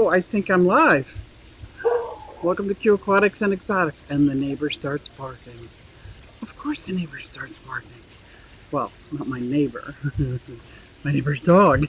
Oh, I think I'm live. Welcome to Q Aquatics and Exotics. And the neighbor starts barking. Of course the neighbor starts barking. Well, not my neighbor. My neighbor's dog.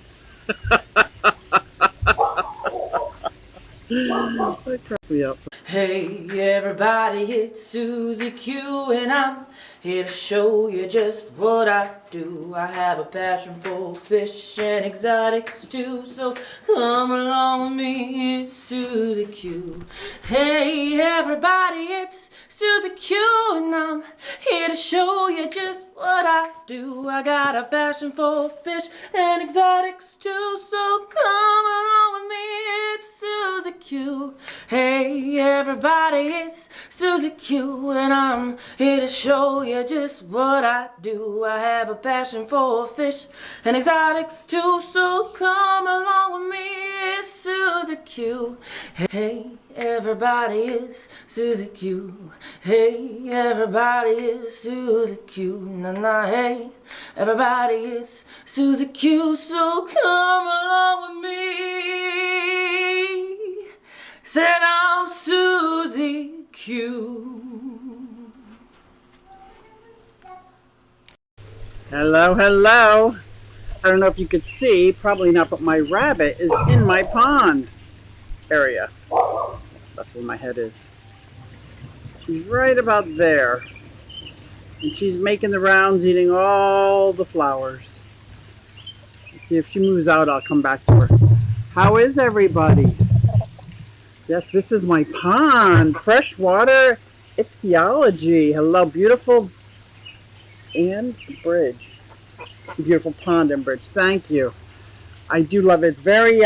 That cracked me up. Hey everybody, it's Susie Q and I'm here to show you just what I do. I have a passion for fish and exotics too, so come along with me, it's Susie Q. Hey everybody, it's Susie Q and I'm here to show you just what I do. I got a passion for fish and exotics too, so come along with me, it's Susie Q. Hey everybody, it's Susie Q and I'm here to show you just what I do. I have a passion for fish and exotics too, so come along with me, it's Susie Q. Hey everybody, it's Susie Q. Hey everybody, it's Susie Q. Nah, hey everybody, it's Susie Q, so come along with me. Said I'm Susie Q. Hello, hello. I don't know if you could see, probably not, but my rabbit is in my pond area. That's where my head is. She's right about there. And she's making the rounds, eating all the flowers. Let's see if she moves out, I'll come back to her. How is everybody? Yes, this is my pond. Freshwater ichthyology. Hello, beautiful and bridge. Beautiful pond and bridge. Thank you. I do love it. It's very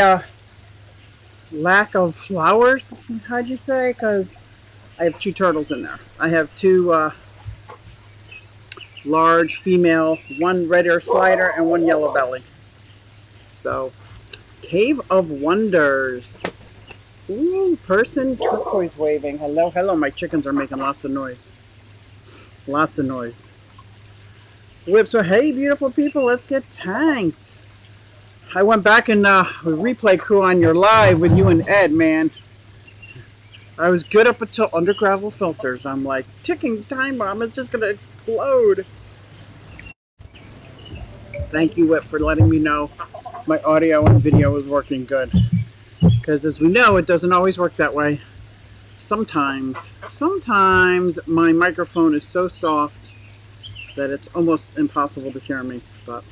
lack of flowers, how'd you say? Because I have two turtles in there. I have two large female, one red ear slider and one yellow belly. So, Cave of Wonders. Ooh, person turquoise waving. Hello, hello. My chickens are making lots of noise. Lots of noise. Whip, so hey, beautiful people, let's get tanked. I went back and replay crew on your live with you and Ed, man. I was good up until under gravel filters. I'm like, ticking time bomb, it's just going to explode. Thank you, Whip, for letting me know my audio and video is working good. Because as we know, it doesn't always work that way. Sometimes my microphone is so soft that it's almost impossible to hear me. But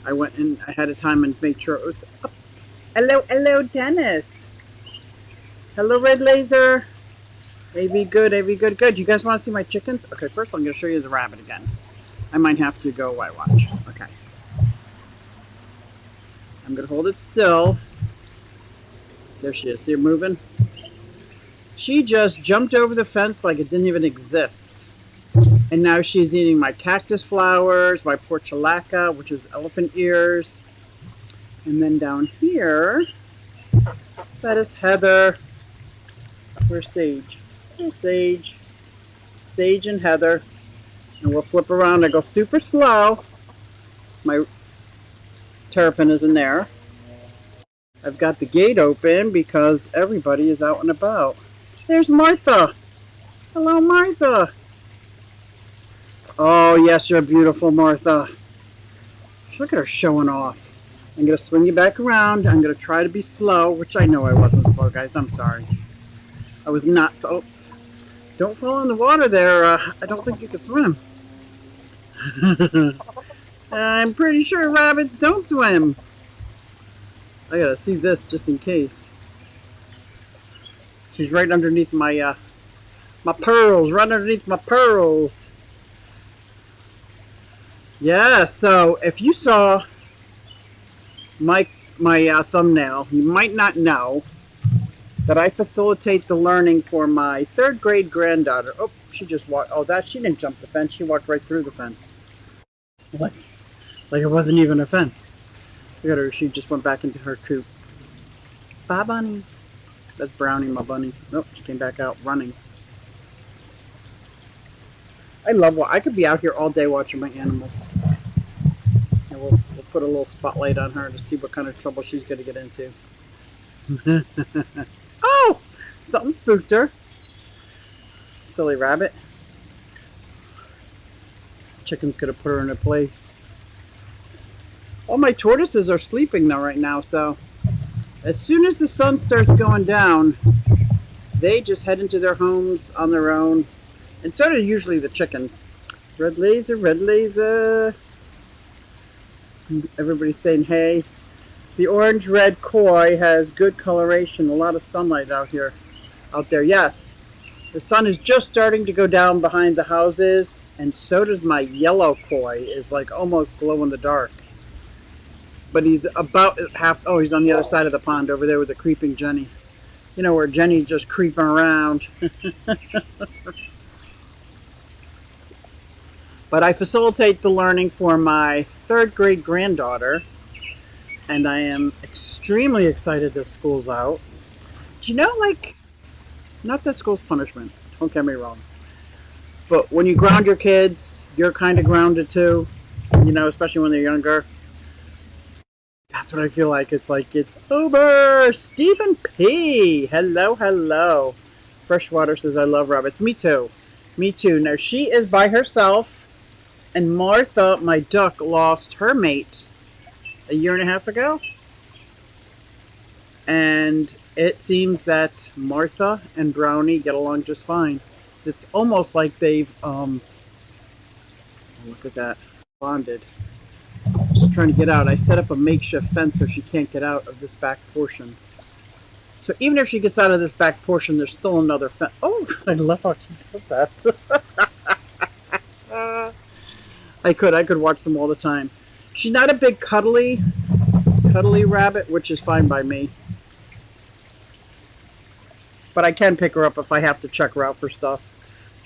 I went in ahead of time and made sure it was up. Hello, hello, Dennis. Hello, Red Laser. AV good, AV good, good. You guys want to see my chickens? Okay, first I'm going to show you the rabbit again. I might have to go white watch. Okay. I'm going to hold it still. There she is. See her moving? She just jumped over the fence like it didn't even exist. And now she's eating my cactus flowers, my portulaca, which is elephant ears. And then down here, that is Heather. Where's Sage? There's Sage. Sage and Heather. And we'll flip around. I go super slow. My terrapin is in there. I've got the gate open because everybody is out and about. There's Martha. Hello, Martha. Oh, yes, you're beautiful, Martha. Look at her showing off. I'm going to swing you back around. I'm going to try to be slow, which I know I wasn't slow, guys. I'm sorry. I was not so... Don't fall in the water there. I don't think you can swim. I'm pretty sure rabbits don't swim. I gotta see this just in case. She's right underneath my my pearls, right underneath my pearls. Yeah, so if you saw my thumbnail, you might not know that I facilitate the learning for my 3rd grade granddaughter. Oh, she just walked. Oh, she didn't jump the fence. She walked right through the fence. Like it wasn't even a fence. Look at her, she just went back into her coop. Bye, bunny. That's Brownie, my bunny. Nope, she came back out running. I love I could be out here all day watching my animals. And we'll put a little spotlight on her to see what kind of trouble she's going to get into. Oh! Something spooked her. Silly rabbit. Chicken's gonna put her in a place. All my tortoises are sleeping though right now, so as soon as the sun starts going down, they just head into their homes on their own. And so do usually the chickens. Red laser, red laser. Everybody's saying hey. The orange-red koi has good coloration, a lot of sunlight out there. Yes, the sun is just starting to go down behind the houses, and so does my yellow koi. Is like almost glow in the dark. But he's about half. Oh, he's on the other side of the pond over there with the creeping Jenny. You know where Jenny's just creeping around. But I facilitate the learning for my 3rd grade granddaughter. And I am extremely excited that school's out. Do you know, like, not that school's punishment, don't get me wrong. But when you ground your kids, you're kind of grounded too. You know, especially when they're younger. That's what I feel like. It's over. Stephen P. Hello, hello. Freshwater says, I love rabbits. Me too. Me too. Now, she is by herself. And Martha, my duck, lost her mate a year and a half ago. And it seems that Martha and Brownie get along just fine. It's almost like they've, look at that, bonded. She's trying to get out. I set up a makeshift fence so she can't get out of this back portion. So even if she gets out of this back portion, there's still another fence. Oh, I love how she does that. I could watch them all the time. She's not a big cuddly rabbit, which is fine by me. But I can pick her up if I have to check her out for stuff.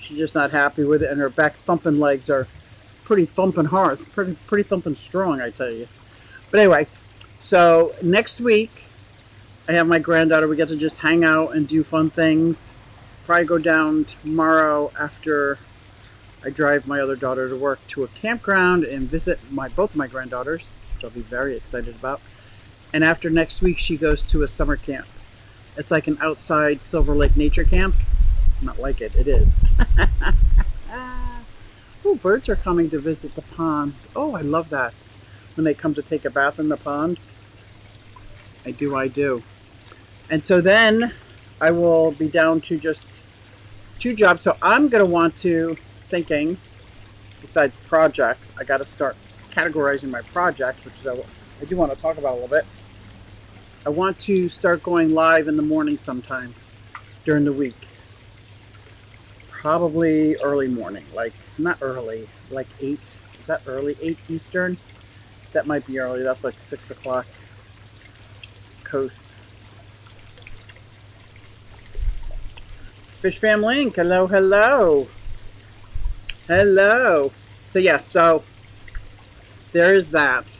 She's just not happy with it, and her back thumping legs are pretty thumping hard, pretty thumping strong, I tell you. But anyway, so next week I have my granddaughter. We get to just hang out and do fun things. Probably go down tomorrow after I drive my other daughter to work to a campground and visit both of my granddaughters, which I'll be very excited about. And after next week, she goes to a summer camp. It's like an outside Silver Lake nature camp. Not like it, it is. Oh, birds are coming to visit the ponds. Oh, I love that. When they come to take a bath in the pond. I do. And so then I will be down to just 2 jobs. So I'm going to want to, thinking, besides projects, I got to start categorizing my projects, which is I do want to talk about a little bit. I want to start going live in the morning sometime during the week. Probably early morning, like not early, like 8. Is that early? 8 Eastern? That might be early. That's like 6 o'clock coast. Fish Fam Link, hello, hello. Hello. So yeah, so there is that.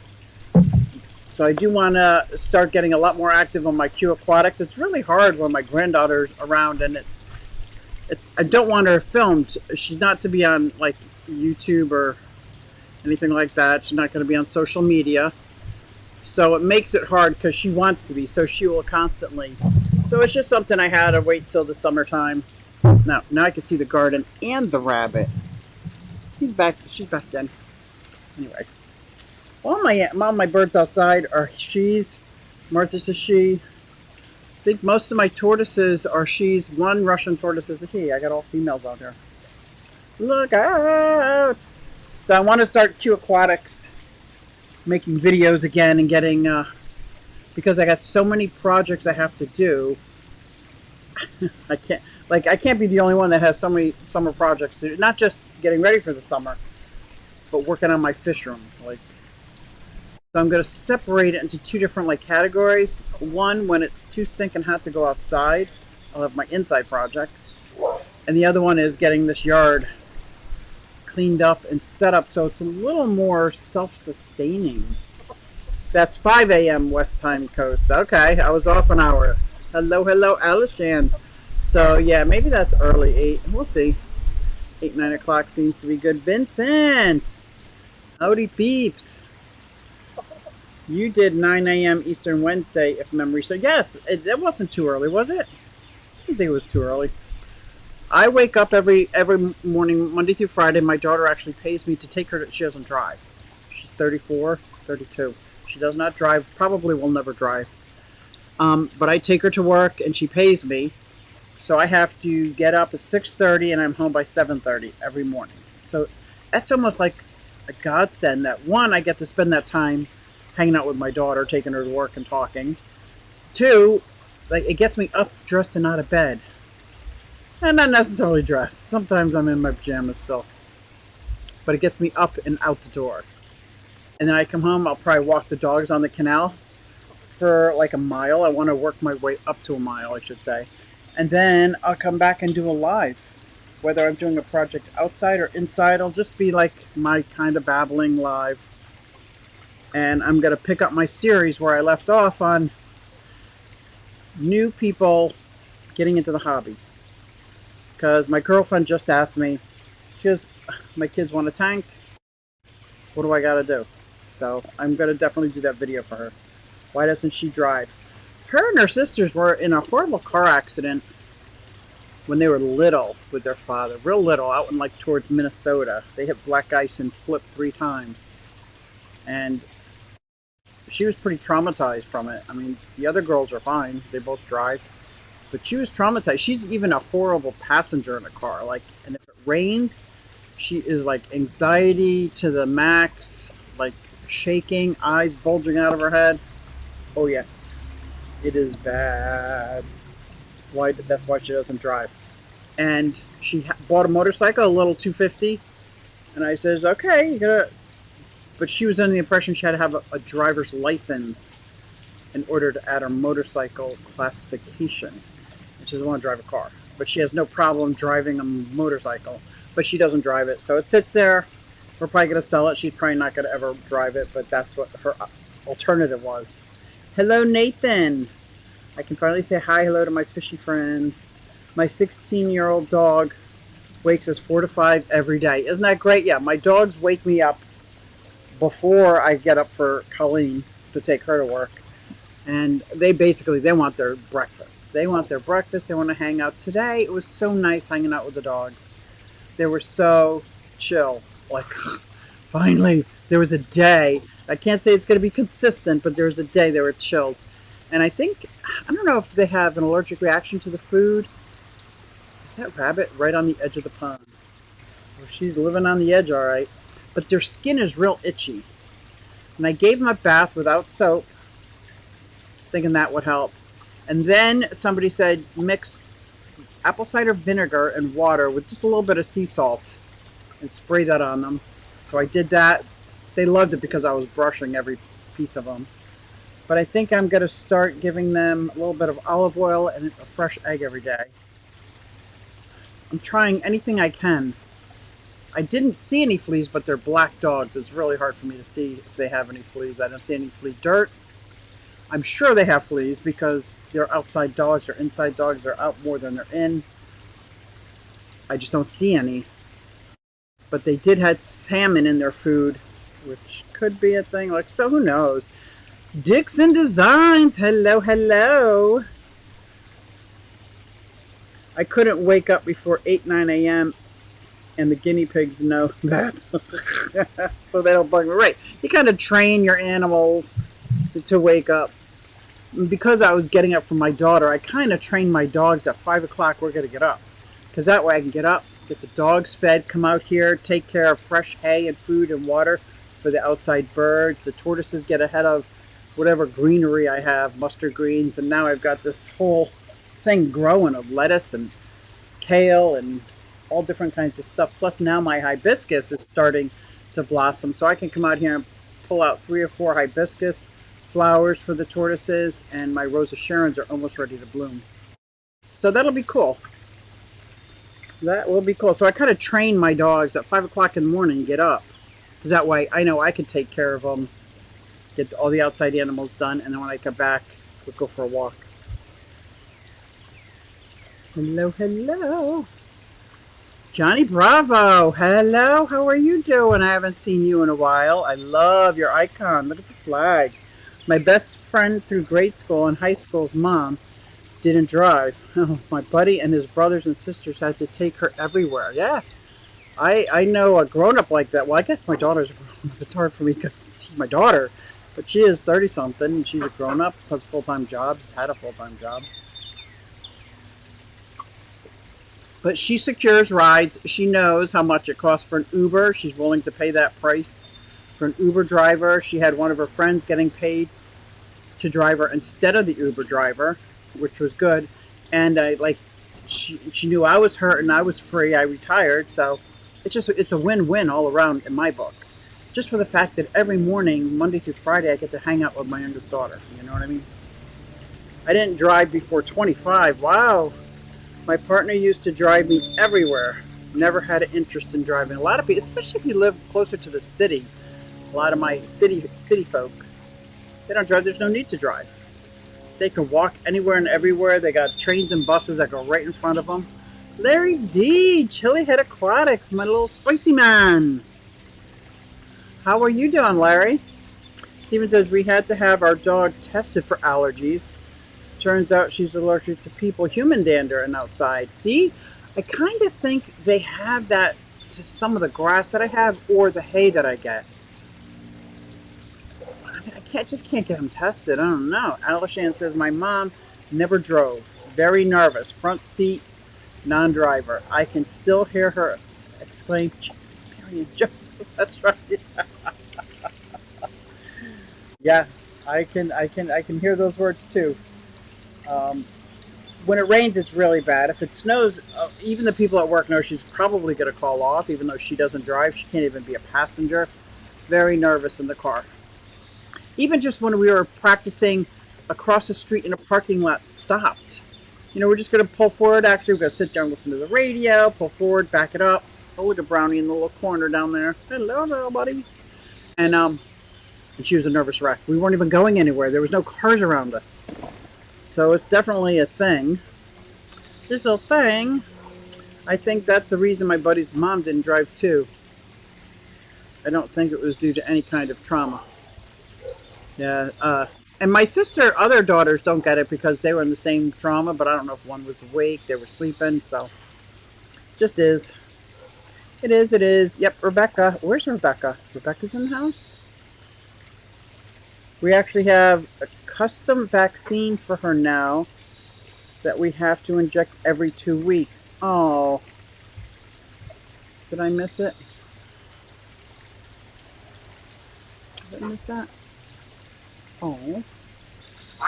So I do want to start getting a lot more active on my Q Aquatics. It's really hard when my granddaughter's around, and I don't want her filmed. She's not to be on like YouTube or anything like that. She's not going to be on social media. So it makes it hard because she wants to be. So she will constantly. So it's just something I had to wait till the summertime. Now I can see the garden and the rabbit. She's back then. Anyway. All my birds outside are she's. Martha's a she. I think most of my tortoises are she's. One Russian tortoise is a he. I got all females out here. Look out! So I want to start Q Aquatics, making videos again and getting, because I got so many projects I have to do. I can't be the only one that has so many summer projects to do. Not just getting ready for the summer, but working on my fish room. So I'm going to separate it into 2 different categories. One, when it's too stinking hot to go outside, I'll have my inside projects. And the other one is getting this yard cleaned up and set up so it's a little more self-sustaining. That's 5 a.m. West Time Coast. Okay, I was off an hour. Hello, Alishan. So yeah, maybe that's early 8. We'll see. 8, 9 o'clock seems to be good. Vincent! Howdy peeps. You did 9 a.m. Eastern Wednesday, if memory serves. Yes, it wasn't too early, was it? I didn't think it was too early. I wake up every morning, Monday through Friday. My daughter actually pays me to take her to, she doesn't drive. She's 34, 32. She does not drive, probably will never drive. But I take her to work and she pays me. So I have to get up at 6:30 and I'm home by 7:30 every morning. So that's almost like a godsend that one, I get to spend that time hanging out with my daughter, taking her to work and talking. Two, like it gets me up, dressed and out of bed. And not necessarily dressed. Sometimes I'm in my pajamas still. But it gets me up and out the door. And then I come home, I'll probably walk the dogs on the canal for like a mile. I want to work my way up to a mile, I should say. And then I'll come back and do a live. Whether I'm doing a project outside or inside, it'll just be like my kind of babbling live. And I'm going to pick up my series where I left off on new people getting into the hobby. Because my girlfriend just asked me, she goes, my kids want a tank. What do I got to do? So I'm going to definitely do that video for her. Why doesn't she drive? Her and her sisters were in a horrible car accident when they were little with their father. Real little, out in like towards Minnesota. They hit black ice and flipped 3 times. And she was pretty traumatized from it. I mean, the other girls are fine. They both drive. But she was traumatized. She's even a horrible passenger in a car. Like, and if it rains, she is like anxiety to the max, like shaking, eyes bulging out of her head. Oh yeah, it is bad. Why? That's why she doesn't drive. And she bought a motorcycle, a little 250. And I says, okay, you gotta. But she was under the impression she had to have a driver's license in order to add her motorcycle classification. She doesn't want to drive a car, but she has no problem driving a motorcycle, but she doesn't drive it. So it sits there. We're probably going to sell it. She's probably not going to ever drive it, but that's what her alternative was. Hello, Nathan. I can finally say hi, hello to my fishy friends. My 16-year-old dog wakes us 4 to 5 every day. Isn't that great? Yeah, my dogs wake me up before I get up for Colleen to take her to work. And they want their breakfast. They want their breakfast. They want to hang out. Today, it was so nice hanging out with the dogs. They were so chill. Like, finally, there was a day. I can't say it's going to be consistent, but there was a day they were chilled. And I don't know if they have an allergic reaction to the food. Is that rabbit right on the edge of the pond? Well, she's living on the edge, all right. But their skin is real itchy. And I gave them a bath without soap, thinking that would help. And then somebody said mix apple cider vinegar and water with just a little bit of sea salt and spray that on them. So I did that. They loved it because I was brushing every piece of them. But I think I'm going to start giving them a little bit of olive oil and a fresh egg every day. I'm trying anything I can. I didn't see any fleas, but they're black dogs. It's really hard for me to see if they have any fleas. I don't see any flea dirt. I'm sure they have fleas because they're outside dogs or inside dogs. They're out more than they're in. I just don't see any. But they did have salmon in their food, which could be a thing. Like, so who knows? Dixon Designs. Hello, hello. I couldn't wake up before 8, 9 a.m. And the guinea pigs know that. So they don't bug me. Right. You kind of train your animals to wake up. Because I was getting up for my daughter, I kind of trained my dogs at 5 o'clock, we're going to get up. Because that way I can get up, get the dogs fed, come out here, take care of fresh hay and food and water for the outside birds. The tortoises get ahead of whatever greenery I have, mustard greens. And now I've got this whole thing growing of lettuce and kale and all different kinds of stuff. Plus now my hibiscus is starting to blossom. So I can come out here and pull out 3 or 4 hibiscus flowers for the tortoises, and my Rosa Sharons are almost ready to bloom. So that'll be cool. That will be cool. So I kind of train my dogs at 5 o'clock in the morning, get up. Because that way I know I can take care of them, get all the outside animals done, and then when I come back, we'll go for a walk. Hello, hello. Johnny Bravo, hello, how are you doing? I haven't seen you in a while. I love your icon. Look at the flag. My best friend through grade school and high school's mom didn't drive. Oh, my buddy and his brothers and sisters had to take her everywhere. Yeah, I know a grown up like that. Well, I guess my daughter's a grown up. It's hard for me because she's my daughter, but she is 30 something and she's a grown up, has a full time job, has had a full time job. But she secures rides. She knows how much it costs for an Uber. She's willing to pay that price for an Uber driver. She had one of her friends getting paid to drive her instead of the Uber driver, which was good. And she knew I was hurt and I was free. I retired, so it's a win-win all around in my book. Just for the fact that every morning, Monday through Friday, I get to hang out with my youngest daughter. You know what I mean? I didn't drive before 25. Wow. My partner used to drive me everywhere. Never had an interest in driving. A lot of people, especially if you live closer to the city, a lot of my city folk, they don't drive. There's no need to drive. They can walk anywhere and everywhere. They got trains and buses that go right in front of them. Larry D, Chili Head Aquatics, my little spicy man. How are you doing, Larry? Steven says we had to have our dog tested for allergies. Turns out she's allergic to people, human dander, and outside. See, I kind of think they have that to some of the grass that I have or the hay that I get. I just can't get them tested. I don't know. Alishan says my mom never drove. Very nervous. Front seat, non-driver. I can still hear her exclaim, "Jesus, Mary and Joseph." That's right. Yeah, I can hear those words too. When it rains, it's really bad. If it snows, even the people at work know she's probably going to call off, even though she doesn't drive. She can't even be a passenger. Very nervous in the car. Even just when we were practicing across the street in a parking lot, stopped. You know, we're just going to pull forward. Actually, we're going to sit there and listen to the radio, pull forward, back it up. Oh, look at Brownie in the little corner down there. Hello there, buddy. And she was a nervous wreck. We weren't even going anywhere. There was no cars around us. So it's definitely a thing. This little thing. I think that's the reason my buddy's mom didn't drive too. I don't think it was due to any kind of trauma. Yeah, and my sister, other daughters don't get it because they were in the same trauma, but I don't know if one was awake, they were sleeping, so just is. It is, it is. Yep, Rebecca. Where's Rebecca? Rebecca's in the house? We actually have a custom vaccine for her now that we have to inject every 2 weeks. Oh. Did I miss it? Did I miss that? Oh.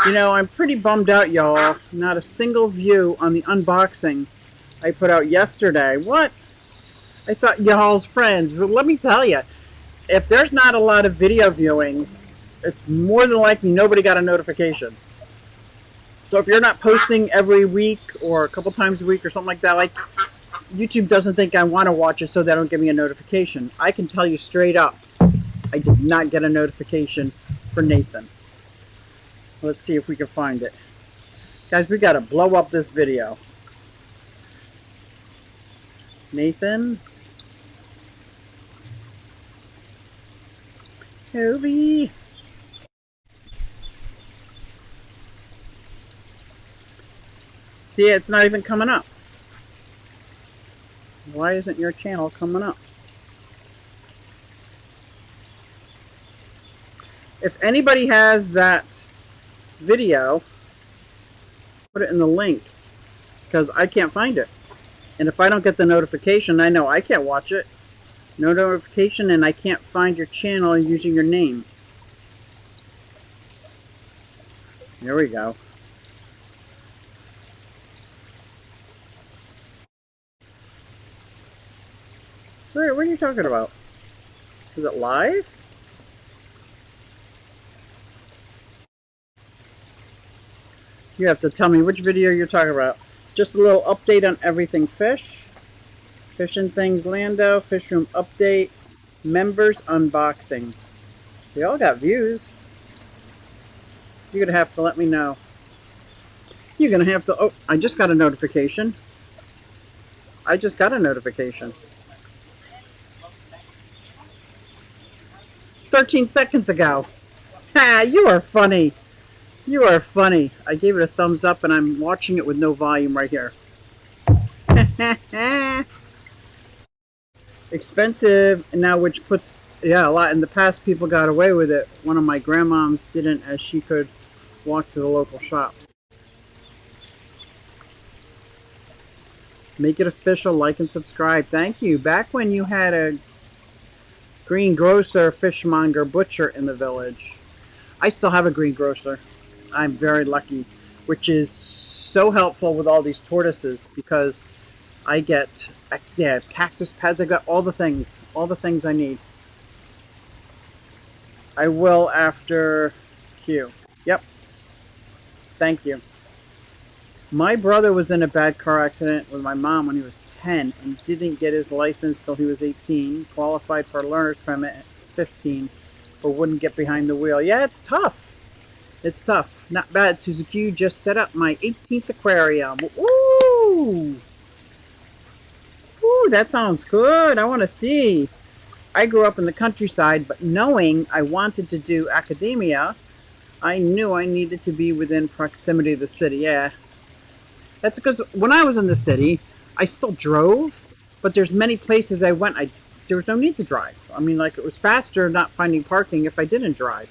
You know, I'm pretty bummed out, y'all. Not a single view on the unboxing I put out yesterday. What? I thought y'all's friends. But let me tell you, if there's not a lot of video viewing, it's more than likely nobody got a notification. So if you're not posting every week or a couple times a week or something like that, like YouTube doesn't think I want to watch it, so they don't give me a notification. I can tell you straight up, I did not get a notification for Nathan. Let's see if we can find it. Guys, we got to blow up this video. Nathan. Toby. See, it's not even coming up. Why isn't your channel coming up? If anybody has that video, put it in the link, because I can't find it. And if I don't get the notification, I know I can't watch it. No notification, and I can't find your channel using your name. There we go. What are you talking about? Is it live? You have to tell me which video you're talking about. Just a little update on everything fish. Fishing Things Lando, Fish Room Update, Members Unboxing. They all got views. You're going to have to let me know. You're going to have to... Oh, I just got a notification. 13 seconds ago. You are funny. You are funny. I gave it a thumbs up and I'm watching it with no volume right here. Expensive now, which puts, yeah, a lot. In the past, people got away with it. One of my grandmoms didn't, as she could walk to the local shops. Make it official, like and subscribe. Thank you. Back when you had a greengrocer, fishmonger, butcher in the village. I still have a greengrocer. I'm very lucky, which is so helpful with all these tortoises because I get, yeah, cactus pads. I got all the things I need. I will after Q. Yep. Thank you. My brother was in a bad car accident with my mom when he was 10 and didn't get his license till he was 18. Qualified for a learner's permit at 15, but wouldn't get behind the wheel. Yeah, it's tough. It's tough. Not bad. Suzuki just set up my 18th aquarium. Ooh! Ooh, that sounds good. I want to see. I grew up in the countryside, but knowing I wanted to do academia, I knew I needed to be within proximity of the city. Yeah. That's because when I was in the city, I still drove, but there's many places I went, there was no need to drive. I mean, like, it was faster not finding parking if I didn't drive.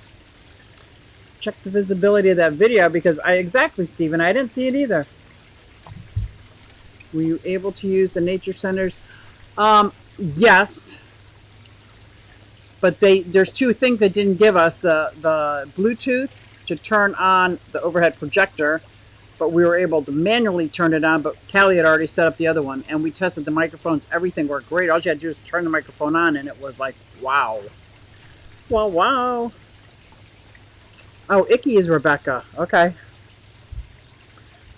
Check the visibility of that video because exactly, Stephen, I didn't see it either. Were you able to use the nature centers? Yes. But there's two things they didn't give us. The Bluetooth to turn on the overhead projector, but we were able to manually turn it on, but Callie had already set up the other one, and we tested the microphones. Everything worked great. All you had to do was turn the microphone on, and it was like, wow. Wow, wow. Oh, Icky is Rebecca. Okay.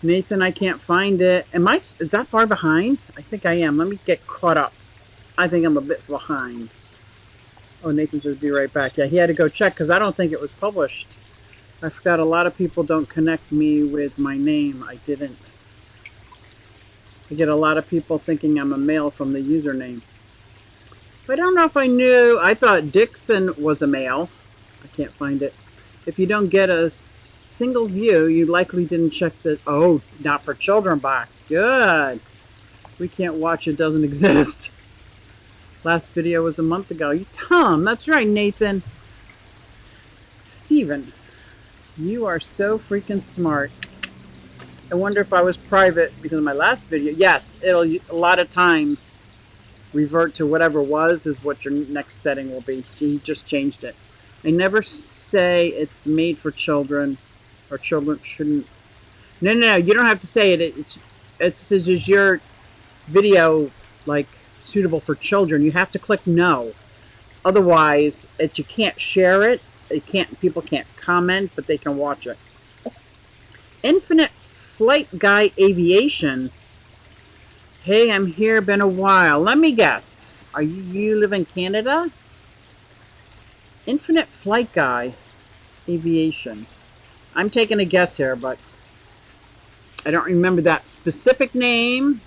Nathan, I can't find it. Is that far behind? I think I am. Let me get caught up. I think I'm a bit behind. Oh, Nathan says be right back. Yeah, he had to go check because I don't think it was published. I forgot a lot of people don't connect me with my name. I didn't. I get a lot of people thinking I'm a male from the username. But I don't know if I knew. I thought Dixon was a male. I can't find it. If you don't get a single view, you likely didn't check the... Oh, not for children box. Good. We can't watch. It doesn't exist. Last video was a month ago. Tom, that's right, Nathan. Steven, you are so freaking smart. I wonder if I was private because of my last video. Yes, it'll a lot of times revert to whatever was is what your next setting will be. He just changed it. I never say it's made for children or children shouldn't. No, you don't have to say it. It says, is your video like suitable for children? You have to click no. Otherwise, you can't share it. People can't comment, but they can watch it. Infinite Flight Guy Aviation. Hey, I'm here. Been a while. Let me guess. You live in Canada? Infinite Flight Guy Aviation. I'm taking a guess here, but I don't remember that specific name.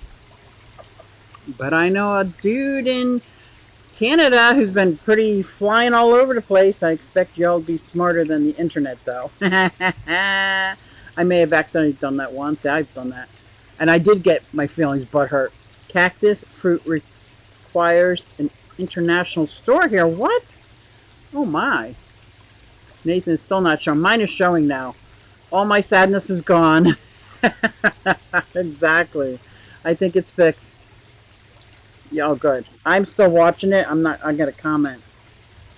But I know a dude in Canada who's been pretty flying all over the place. I expect y'all to be smarter than the internet, though. I may have accidentally done that once. Yeah, I've done that. And I did get my feelings butthurt. Cactus fruit requires an international store here. What? Oh, my. Nathan is still not showing. Mine is showing now. All my sadness is gone. Exactly. I think it's fixed. Yeah, oh, good. I'm still watching it. I'm gonna comment.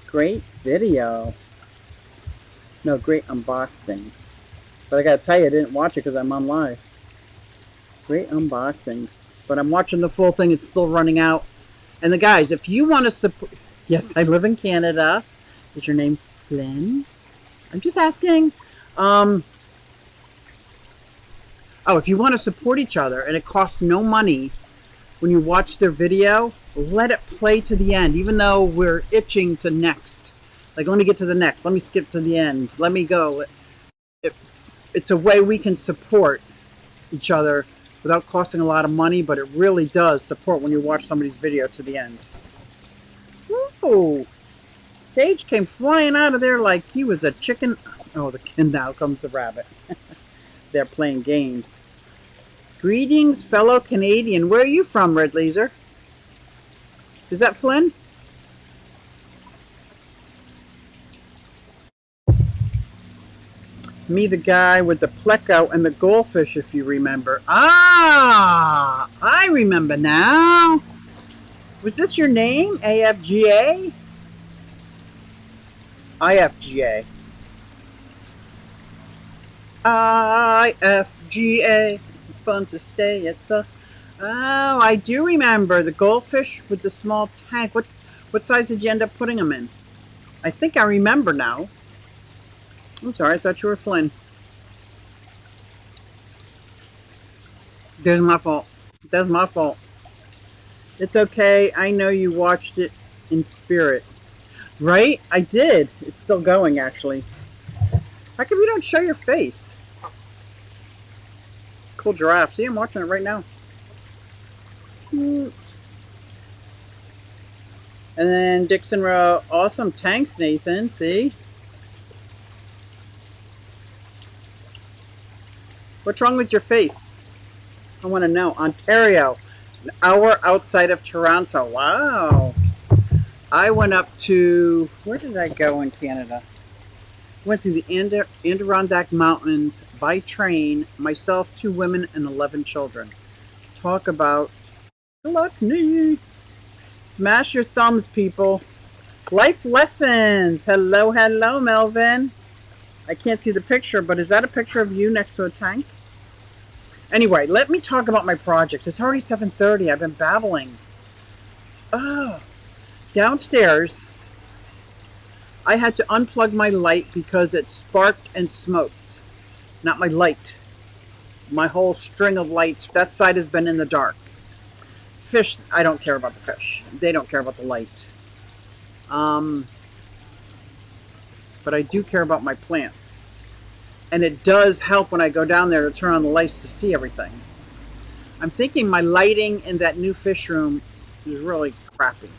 Great video. No, great unboxing. But I gotta tell you, I didn't watch it because I'm on live. Great unboxing. But I'm watching the full thing. It's still running out. And the guys, if you want to support... Yes, I live in Canada. Is your name Flynn? I'm just asking. Oh, if you want to support each other and it costs no money when you watch their video, let it play to the end, even though we're itching to next. Like, let me get to the next. Let me skip to the end. Let me go. It's a way we can support each other without costing a lot of money, but it really does support when you watch somebody's video to the end. Ooh. Sage came flying out of there like he was a chicken. Oh, now comes the rabbit. They're playing games. Greetings, fellow Canadian. Where are you from, Red Laser? Is that Flynn? Me, the guy with the pleco and the goldfish, if you remember. Ah, I remember now. Was this your name? AFGA? IFGA. IFGA. It's fun to stay at the... Oh, I do remember the goldfish with the small tank. What size did you end up putting them in? I think I remember now. I'm sorry, I thought you were Flynn. That's my fault. That's my fault. It's okay. I know you watched it in spirit. Right? I did. It's still going, actually. How come you don't show your face? Cool giraffe. See, I'm watching it right now. And then Dixon wrote, awesome tanks, Nathan. See? What's wrong with your face? I want to know. Ontario, an hour outside of Toronto. Wow. I went up to, where did I go in Canada? Went through the Adirondack Mountains by train, myself, 2 women, and 11 children. Talk about lucky. Smash your thumbs, people. Life lessons. Hello, hello, Melvin. I can't see the picture, but is that a picture of you next to a tank? Anyway, let me talk about my projects. It's already 7:30. I've been babbling. Oh, downstairs, I had to unplug my light because it sparked and smoked. Not my light. My whole string of lights, that side has been in the dark. Fish, I don't care about the fish. They don't care about the light. But I do care about my plants. And it does help when I go down there to turn on the lights to see everything. I'm thinking my lighting in that new fish room is really crappy.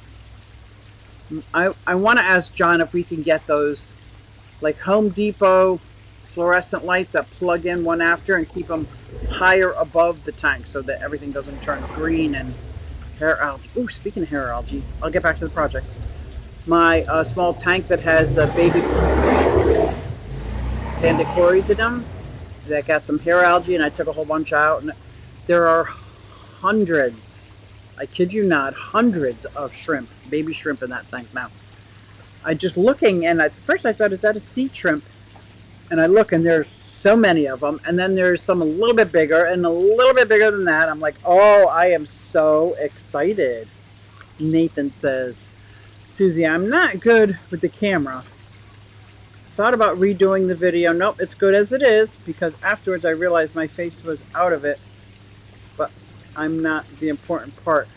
I want to ask John if we can get those like Home Depot fluorescent lights that plug in one after and keep them higher above the tank so that everything doesn't turn green and hair algae. Ooh, speaking of hair algae, I'll get back to the projects. My small tank that has the baby pandacories in them that got some hair algae, and I took a whole bunch out, and there are hundreds, I kid you not, hundreds of shrimp, baby shrimp in that tank now. I just looking, and at first I thought, is that a sea shrimp? And I look, and there's so many of them, and then there's some a little bit bigger and a little bit bigger than that. I'm like, oh, I am so excited. Nathan says, Susie, I'm not good with the camera. Thought about redoing the video. Nope, it's good as it is, because afterwards I realized my face was out of it, but I'm not the important part.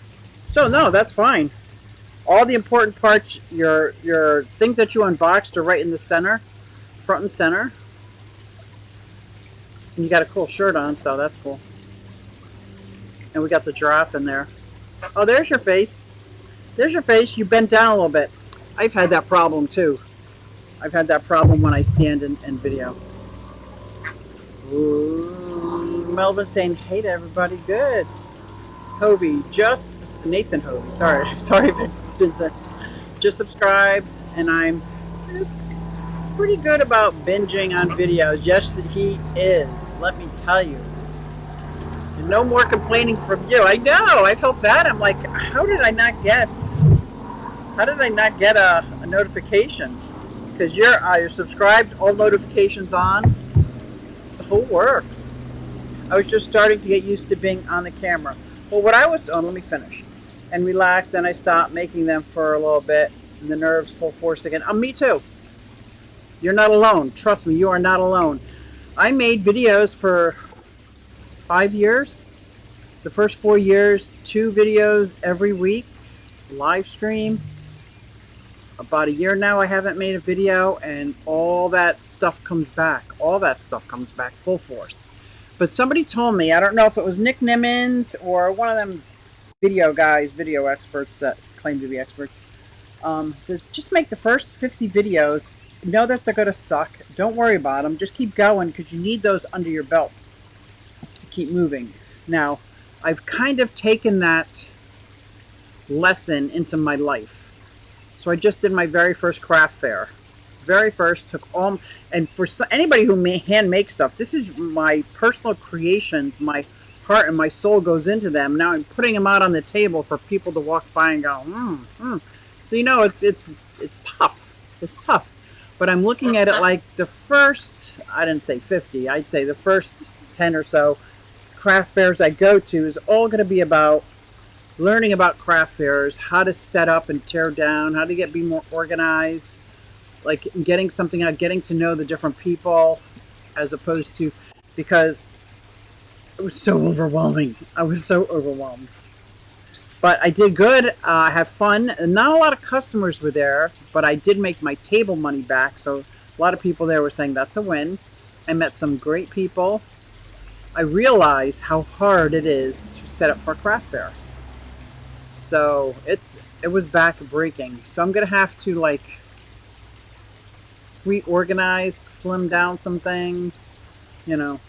So no, that's fine. All the important parts, your things that you unboxed are right in the center, front and center. And you got a cool shirt on, so that's cool. And we got the giraffe in there. Oh, there's your face. There's your face. You bent down a little bit. I've had that problem too. I've had that problem when I stand in video. Ooh, Melvin saying, hey to everybody. Good. Hobie, Nathan Hobie. Sorry if it's been said. Just subscribed, and I'm pretty good about binging on videos. Yes, he is. Let me tell you. And no more complaining from you. I know. I felt bad. I'm like, how did I not get a notification? Because you're subscribed, all notifications on, the whole works. I was just starting to get used to being on the camera. Well, let me finish. And relax, then I stopped making them for a little bit, and the nerves full force again. Me too. You're not alone. Trust me, you are not alone. I made videos for 5 years. The first 4 years, 2 videos every week, live stream. About a year now I haven't made a video, and all that stuff comes back. All that stuff comes back full force. But somebody told me, I don't know if it was Nick Nimmons or one of them video guys, video experts that claim to be experts. Says just make the first 50 videos. Know that they're going to suck. Don't worry about them. Just keep going because you need those under your belts to keep moving. Now, I've kind of taken that lesson into my life. So I just did my very first craft fair. Very first, took all, and for anybody who hand makes stuff, this is my personal creations. My heart and my soul goes into them. Now I'm putting them out on the table for people to walk by and go, So you know, it's tough. It's tough. But I'm looking at it like the first, I didn't say 50, I'd say the first 10 or so craft fairs I go to is all going to be about learning about craft fairs, how to set up and tear down, how to be more organized, like getting something out, getting to know the different people, as opposed to, because it was so overwhelming. I was so overwhelmed. But I did good. I had fun. Not a lot of customers were there, but I did make my table money back. So a lot of people there were saying that's a win. I met some great people. I realized how hard it is to set up for a craft fair. So it was back breaking. So I'm gonna have to like reorganize, slim down some things. You know,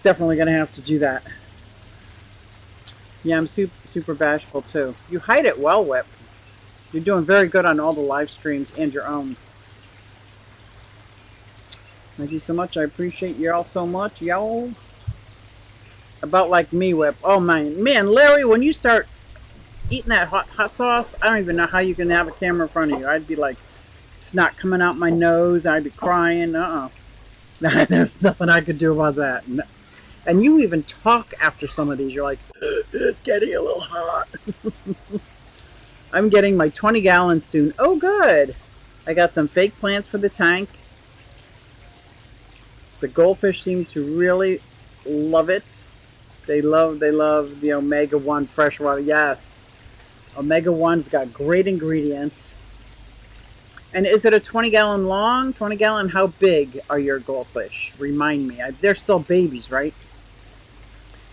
definitely gonna have to do that. Yeah, I'm super bashful too. You hide it well, Whip. You're doing very good on all the live streams and your own. Thank you so much. I appreciate y'all so much. Y'all about like me, Whip. Oh man, Larry, when you start eating that hot sauce, I don't even know how you can have a camera in front of you. I'd be like, snot coming out my nose. I'd be crying. There's nothing I could do about that. No. And you even talk after some of these. You're like, it's getting a little hot. I'm getting my 20 gallons soon. Oh, good. I got some fake plants for the tank. The goldfish seem to really love it. They love the Omega-1 freshwater. Yes. Omega-1's got great ingredients. And is it a 20-gallon long? 20-gallon? How big are your goldfish? Remind me. They're still babies, right?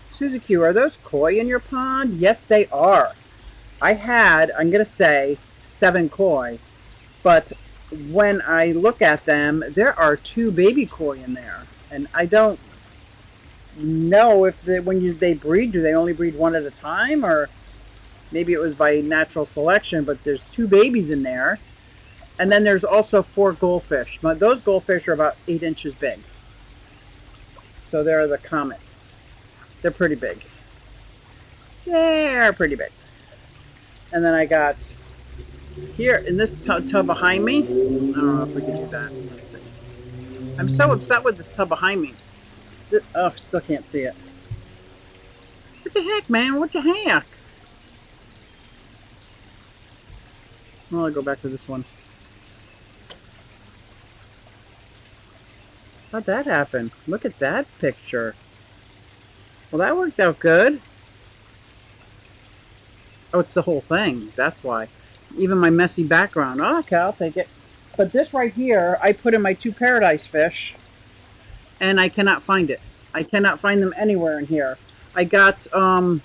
Suzy Q, are those koi in your pond? Yes, they are. I had, I'm going to say, 7 koi. But when I look at them, there are 2 baby koi in there. And I don't know if when they breed, do they only breed one at a time? Or maybe it was by natural selection, but there's 2 babies in there. And then there's also 4 goldfish. But those goldfish are about 8 inches big. So there are the comets. They're pretty big. They're pretty big. And then I got here in this tub behind me. I don't know if we can do that. Let's see. I'm so upset with this tub behind me. Oh, still can't see it. What the heck, man? What the heck? Well, I'll go back to this one. How'd that happen? Look at that picture. Well, that worked out good. Oh, it's the whole thing. That's why. Even my messy background. Oh, okay, I'll take it. But this right here, I put in my 2 paradise fish, and I cannot find it. I cannot find them anywhere in here. I got a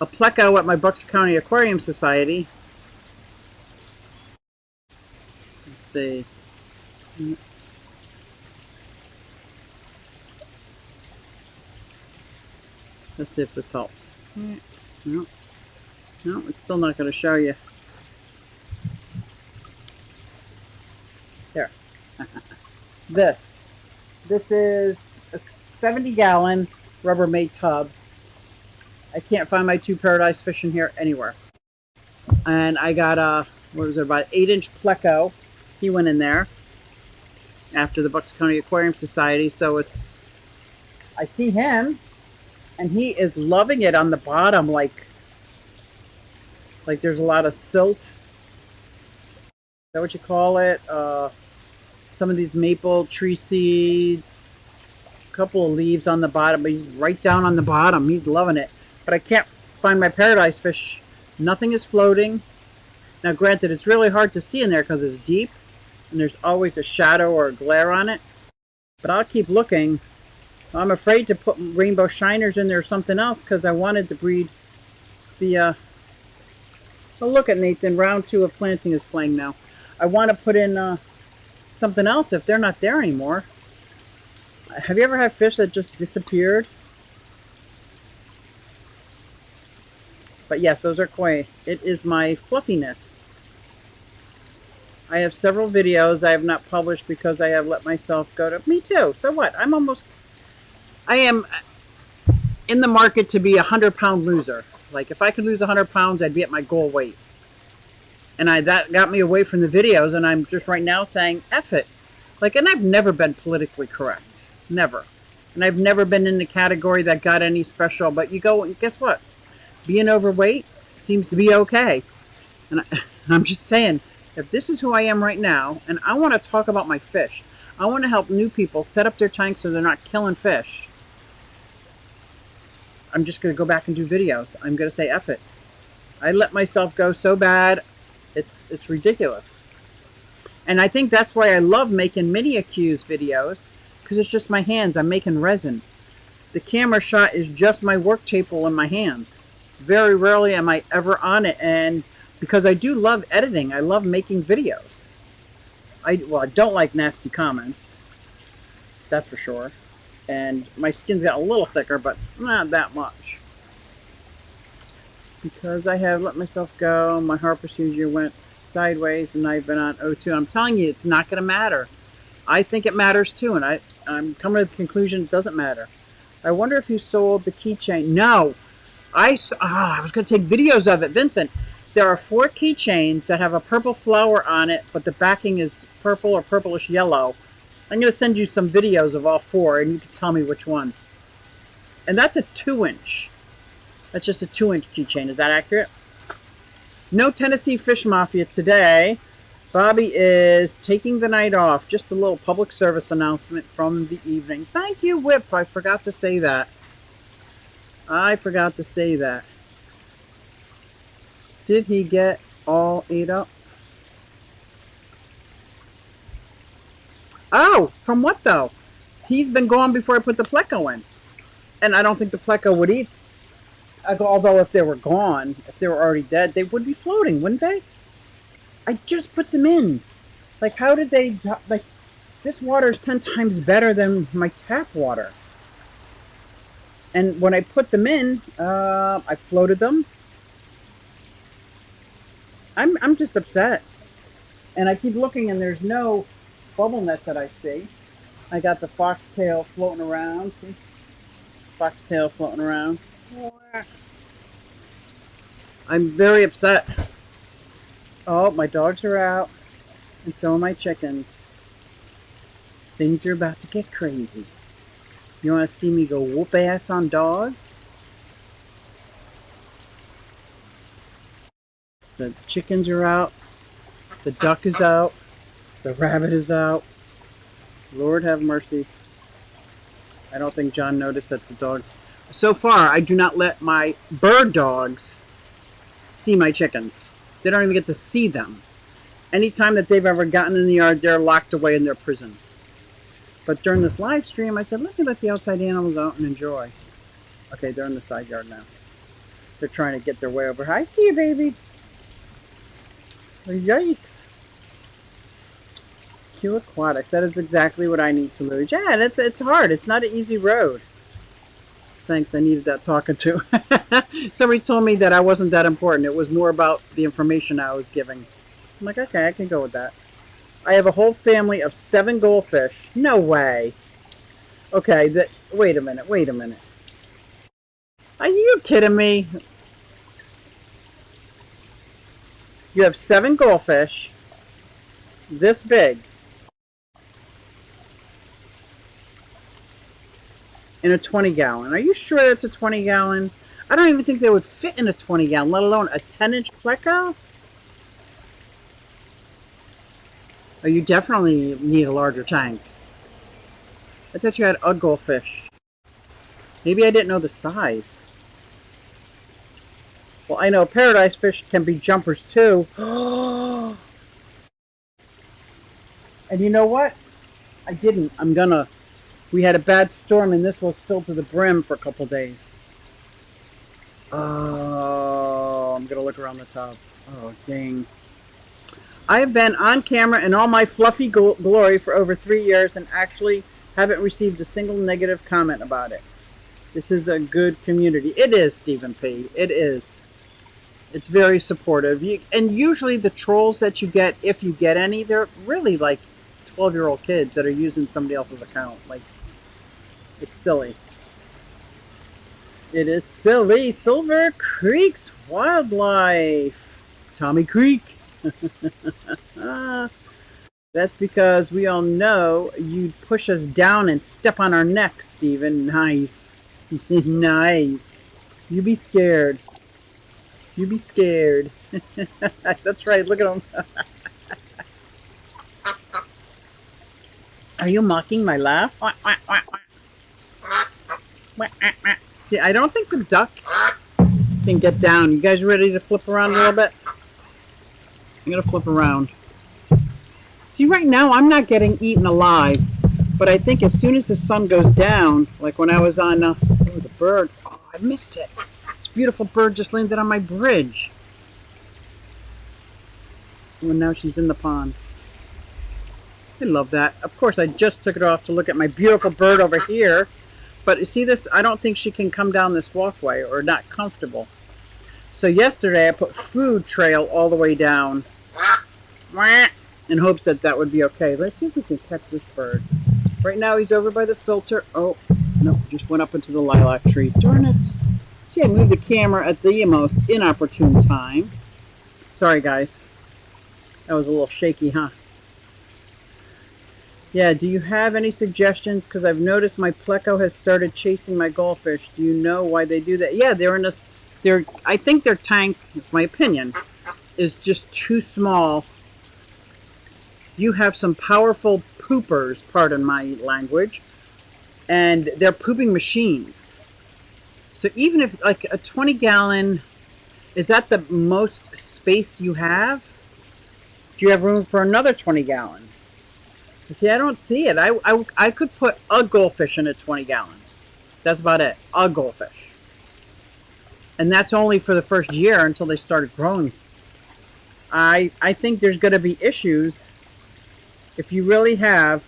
pleco at my Bucks County Aquarium Society. Let's see. Let's see if this helps. No, it's still not going to show you. There. This is a 70-gallon Rubbermaid tub. I can't find my 2 paradise fish in here anywhere. And I got about 8-inch pleco. He went in there after the Bucks County Aquarium Society. So I see him. And he is loving it on the bottom, like there's a lot of silt. Is that what you call it? Some of these maple tree seeds. A couple of leaves on the bottom, but he's right down on the bottom. He's loving it. But I can't find my paradise fish. Nothing is floating. Now, granted, it's really hard to see in there because it's deep. And there's always a shadow or a glare on it. But I'll keep looking. I'm afraid to put rainbow shiners in there or something else because I wanted to breed the Oh, look at Nathan. Round 2 of planting is playing now. I want to put in something else if they're not there anymore. Have you ever had fish that just disappeared? But yes, those are koi. It is my fluffiness. I have several videos I have not published because I have let myself go to... Me too. So what? I am in the market to be a 100-pound loser. Like, if I could lose 100 pounds, I'd be at my goal weight. And that got me away from the videos, and I'm just right now saying, F it. Like, and I've never been politically correct. Never. And I've never been in the category that got any special. But you go, and guess what? Being overweight seems to be okay. And I'm just saying, if this is who I am right now, and I want to talk about my fish, I want to help new people set up their tanks so they're not killing fish. I'm just going to go back and do videos. I'm going to say F it. I let myself go so bad, it's ridiculous. And I think that's why I love making mini accused videos, because it's just my hands. I'm making resin. The camera shot is just my work table in my hands. Very rarely am I ever on it, and because I do love editing, I love making videos. I don't like nasty comments, that's for sure. And my skin's got a little thicker, but not that much. Because I have let myself go, my heart procedure went sideways, and I've been on O2. I'm telling you, it's not going to matter. I think it matters too, and I'm coming to the conclusion it doesn't matter. I wonder if you sold the keychain. No. I was going to take videos of it. Vincent, there are 4 keychains that have a purple flower on it, but the backing is purple or purplish yellow. I'm going to send you some videos of all 4, and you can tell me which one. And that's a 2-inch. That's just a 2-inch keychain. Is that accurate? No Tennessee Fish Mafia today. Bobby is taking the night off. Just a little public service announcement from the evening. Thank you, Whip. I forgot to say that. Did he get all ate up? Oh, from what though? He's been gone before I put the pleco in. And I don't think the pleco would eat. Although if they were gone, if they were already dead, they would be floating, wouldn't they? I just put them in. Like, how did they... Like, this water is 10 times better than my tap water. And when I put them in, I floated them. I'm just upset. And I keep looking and there's no bubble nest that I see. I got the foxtail floating around. See? Foxtail floating around. I'm very upset. Oh, my dogs are out. And so are my chickens. Things are about to get crazy. You want to see me go whoop ass on dogs? The chickens are out. The duck is out. The rabbit is out. Lord have mercy. I don't think John noticed that the dogs... So far, I do not let my bird dogs see my chickens. They don't even get to see them. Anytime that they've ever gotten in the yard, they're locked away in their prison. But during this live stream, I said, let me let the outside animals out and enjoy. Okay, they're in the side yard now. They're trying to get their way over. I see you, baby. Yikes. Q Aquatics. That is exactly what I need to lose. Yeah, it's hard. It's not an easy road. Thanks, I needed that talking to. Somebody told me that I wasn't that important. It was more about the information I was giving. I'm like, okay, I can go with that. I have a whole family of 7 goldfish. No way. Okay, wait a minute. Are you kidding me? You have 7 goldfish this big in a 20-gallon. Are you sure that's a 20-gallon? I don't even think they would fit in a 20-gallon, let alone a 10-inch pleco. Oh, you definitely need a larger tank. I thought you had a goldfish. Maybe I didn't know the size. Well, I know paradise fish can be jumpers too. And you know what? I didn't. We had a bad storm and this was filled to the brim for a couple days. Oh, I'm gonna look around the tub. Oh, dang. I have been on camera in all my fluffy glory for over 3 years and actually haven't received a single negative comment about it. This is a good community. It is, Stephen P. It is. It's very supportive. And usually the trolls that you get, if you get any, they're really like 12-year-old kids that are using somebody else's account. Like, it's silly. It is silly. Silver Creek's Wildlife. Tommy Creek. That's because we all know you'd push us down and step on our necks, Stephen. Nice. Nice. You be scared. You be scared. That's right. Look at him. Are you mocking my laugh? See, I don't think the duck can get down. You guys ready to flip around a little bit? I'm going to flip around. See, right now I'm not getting eaten alive. But I think as soon as the sun goes down, like when I was on the bird. Oh, I missed it. This beautiful bird just landed on my bridge. And now she's in the pond. I love that. Of course, I just took it off to look at my beautiful bird over here. But you see this? I don't think she can come down this walkway or not comfortable. So yesterday I put food trail all the way down in hopes that that would be okay. Let's see if we can catch this bird. Right now he's over by the filter. Oh, no, just went up into the lilac tree. Darn it. See, I moved the camera at the most inopportune time. Sorry, guys. That was a little shaky, huh? Yeah, do you have any suggestions? Because I've noticed my pleco has started chasing my goldfish. Do you know why they do that? Yeah, they're in this. I think their tank, it's my opinion, is just too small. You have some powerful poopers, pardon my language, and they're pooping machines. So even if like a 20-gallon, is that the most space you have? Do you have room for another 20-gallon? See, I don't see it. I could put a goldfish in a 20-gallon. That's about it. A goldfish. And that's only for the first year until they started growing. I think there's going to be issues if you really have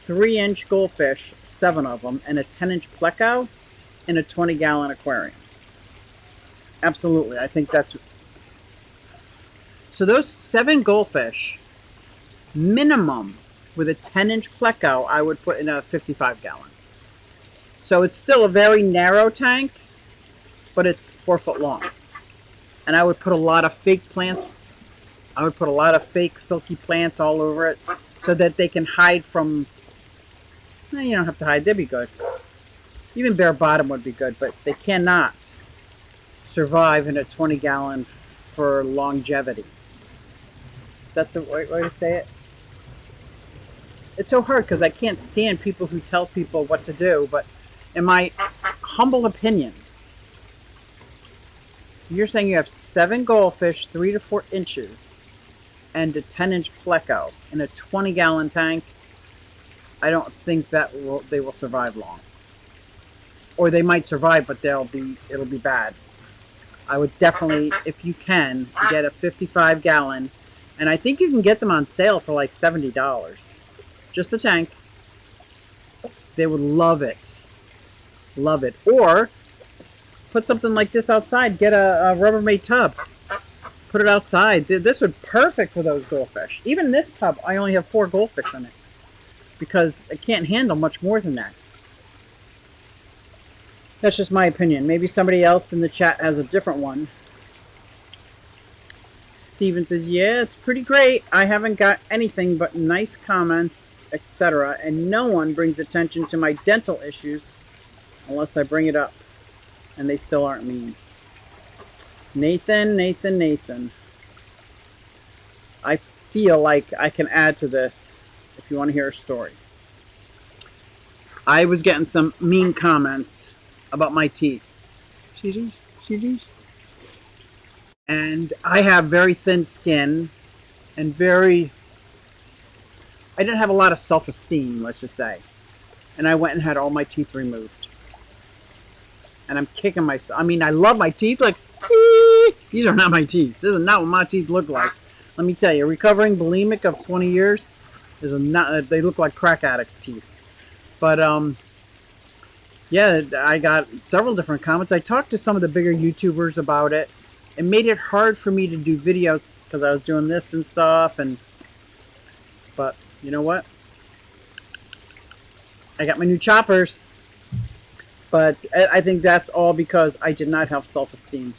3-inch goldfish, 7 of them, and a 10-inch pleco in a 20-gallon aquarium. Absolutely. I think that's... So those 7 goldfish, minimum, with a 10-inch pleco, I would put in a 55-gallon. So it's still a very narrow tank, but it's 4 foot long. And I would put a lot of fake plants. I would put a lot of fake silky plants all over it so that they can hide from... Well, you don't have to hide. They'd be good. Even bare bottom would be good, but they cannot survive in a 20-gallon for longevity. Is that the right way to say it? It's so hard because I can't stand people who tell people what to do, but in my humble opinion, you're saying you have 7 goldfish, 3 to 4 inches, and a 10-inch pleco in a 20-gallon tank. I don't think that they will survive long. Or they might survive, but it'll be bad. I would definitely, if you can, get a 55-gallon, and I think you can get them on sale for like $70. Just the tank. They would love it. Love it. Or put something like this outside. Get a Rubbermaid tub. Put it outside. This would be perfect for those goldfish. Even this tub, I only have 4 goldfish in it. Because I can't handle much more than that. That's just my opinion. Maybe somebody else in the chat has a different one. Steven says, yeah, it's pretty great. I haven't got anything but nice comments, etc. And no one brings attention to my dental issues unless I bring it up. And they still aren't mean. Nathan. I feel like I can add to this if you want to hear a story. I was getting some mean comments about my teeth. See these? And I have very thin skin and I didn't have a lot of self-esteem, let's just say. And I went and had all my teeth removed. And I'm kicking myself. I mean, I love my teeth. Like, These are not my teeth. This is not what my teeth look like. Let me tell you, recovering bulimic of 20 years is not. They look like crack addicts' teeth. But yeah, I got several different comments. I talked to some of the bigger YouTubers about it. It made it hard for me to do videos because I was doing this and stuff. But you know what? I got my new choppers. But I think that's all because I did not have self-esteem.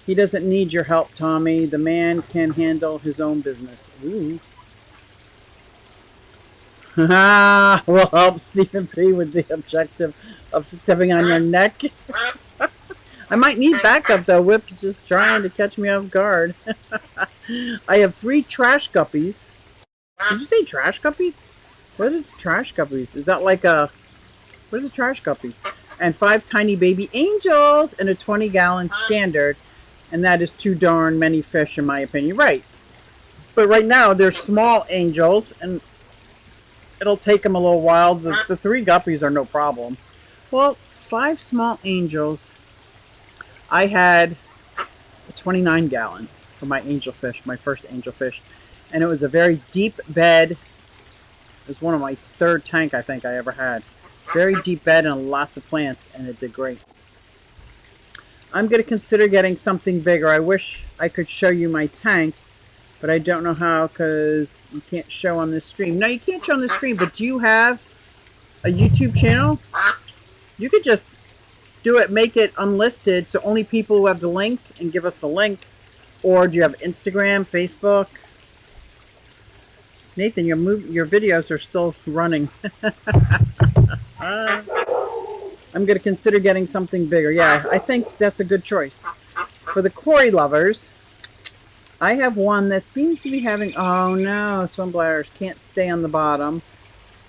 He doesn't need your help, Tommy. The man can handle his own business. Ooh. Will help Stephen P. with the objective of stepping on your neck. I might need backup, though. Whip's just trying to catch me off guard. I have 3 trash guppies. Did you say trash guppies? What is trash guppies? Is that like a... What is a trash guppy? And 5 tiny baby angels and a 20-gallon standard. And that is too darn many fish, in my opinion. Right. But right now, they're small angels, and it'll take them a little while. The 3 guppies are no problem. Well, 5 small angels. I had a 29-gallon for my angelfish, my first angelfish. And it was a very deep bed. It was one of my 3rd tank I think I ever had. Very deep bed and lots of plants, and it did great. I'm going to consider getting something bigger. I wish I could show you my tank, but I don't know how because you can't show on this stream. No, you can't show on the stream, but do you have a YouTube channel? You could just do it, make it unlisted, so only people who have the link and give us the link. Or do you have Instagram, Facebook? Nathan, your videos are still running. I'm going to consider getting something bigger. Yeah, I think that's a good choice. For the Cory lovers, I have one that seems to be having... Oh no, swim bladders can't stay on the bottom.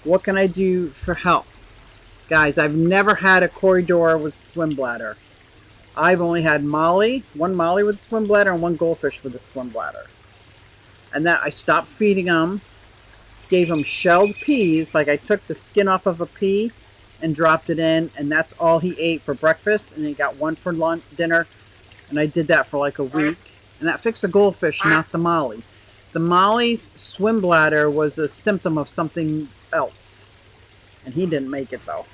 What can I do for help? Guys, I've never had a Corydoras with swim bladder. I've only had Molly, one Molly with a swim bladder and one goldfish with a swim bladder. And that I stopped feeding them. Gave them shelled peas, like I took the skin off of a pea and dropped it in, and that's all he ate for breakfast, and he got 1 for lunch, dinner, and I did that for like a week, and that fixed the goldfish, not the Molly. The Molly's swim bladder was a symptom of something else, and he didn't make it though.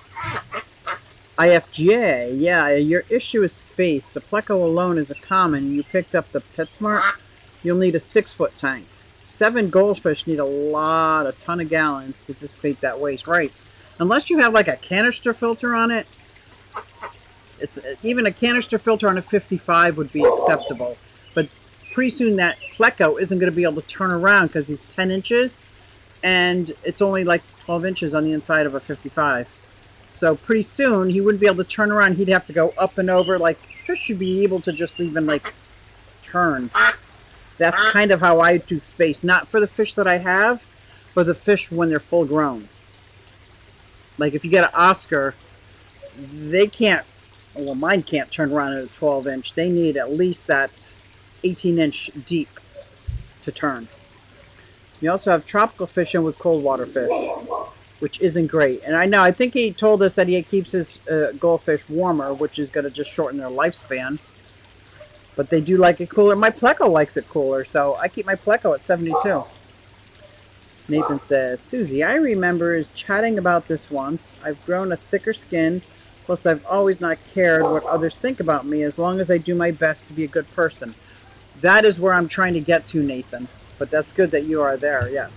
IFJ, yeah, your issue is space. The Pleco alone is a common. You picked up the PetSmart, you'll need a 6-foot tank. 7 goldfish need a ton of gallons to dissipate that waste. Right. Unless you have like a canister filter on it. Even a canister filter on a 55 would be acceptable. But pretty soon that Pleco isn't going to be able to turn around because he's 10 inches. And it's only like 12 inches on the inside of a 55. So pretty soon he wouldn't be able to turn around. He'd have to go up and over. Like fish should be able to just even like turn. That's kind of how I do space. Not for the fish that I have, but the fish when they're full grown. Like if you get an Oscar, they can't, well mine can't turn around at a 12 inch. They need at least that 18 inch deep to turn. You also have tropical fishing with cold water fish, which isn't great. And I think he told us that he keeps his goldfish warmer, which is going to just shorten their lifespan. But they do like it cooler. My Pleco likes it cooler, so I keep my Pleco at 72. Nathan says, Susie, I remember chatting about this once. I've grown a thicker skin, plus I've always not cared what others think about me as long as I do my best to be a good person. That is where I'm trying to get to, Nathan. But that's good that you are there, yes.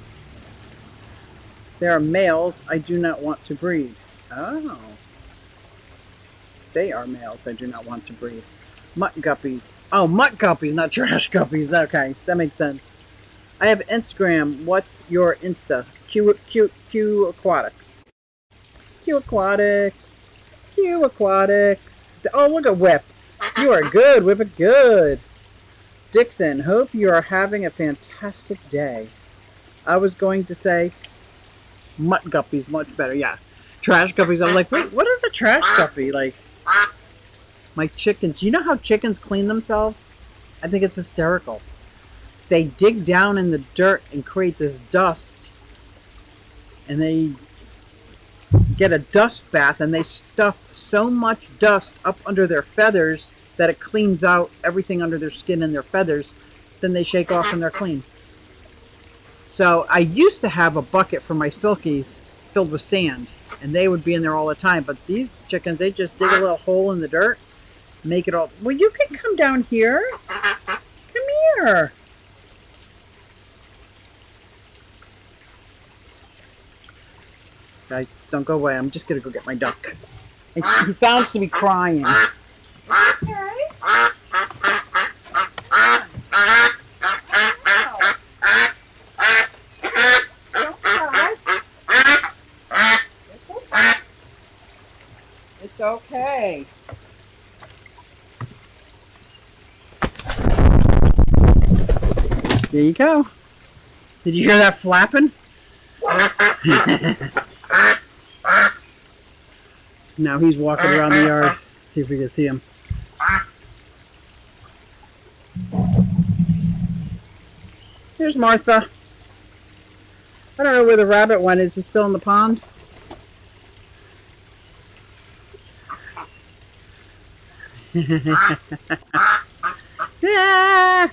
There are males I do not want to breed. Oh. They are males I do not want to breed. Mutt guppies. Oh, mutt guppies, not trash guppies. Okay, that makes sense. I have Instagram. What's your Insta? Q Aquatics. Q Aquatics. Q Aquatics. Oh, look at Whip. You are good, Whip it good. Dixon, hope you are having a fantastic day. I was going to say mutt guppies, much better. Yeah, trash guppies. I'm like, wait, what is a trash guppy? Like, my chickens. You know how chickens clean themselves? I think it's hysterical. They dig down in the dirt and create this dust. And they get a dust bath and they stuff so much dust up under their feathers that it cleans out everything under their skin and their feathers. Then they shake off and they're clean. So I used to have a bucket for my silkies filled with sand, and they would be in there all the time. But these chickens, they just dig a little hole in the dirt, make it all. Well, you can come down here. Come here. Guys, don't go away. I'm just going to go get my duck. He sounds to be crying. Okay. It's okay. There you go. Did you hear that flapping? Now he's walking around the yard. See if we can see him. Here's Martha. I don't know where the rabbit went. Is he still in the pond? Yeah.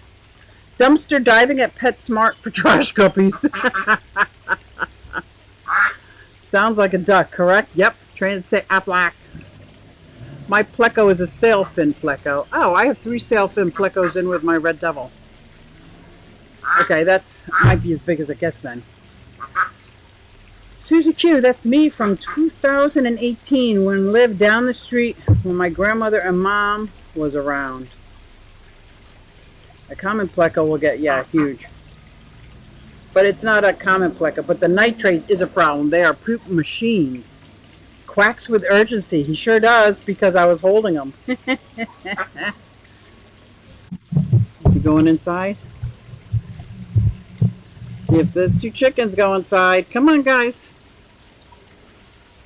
Dumpster diving at PetSmart for trash guppies. Sounds like a duck, correct? Yep. Trying to say Aflac. My pleco is a sailfin pleco. Oh, I have 3 sailfin plecos in with my red devil. Okay, that's might be as big as it gets then. Susie Q, that's me from 2018 when lived down the street when my grandmother and mom was around. A common pleco will get, yeah, huge. But it's not a common pleco, but the nitrate is a problem. They are poop machines. Quacks with urgency. He sure does because I was holding him. Is he going inside? See if those 2 chickens go inside. Come on, guys.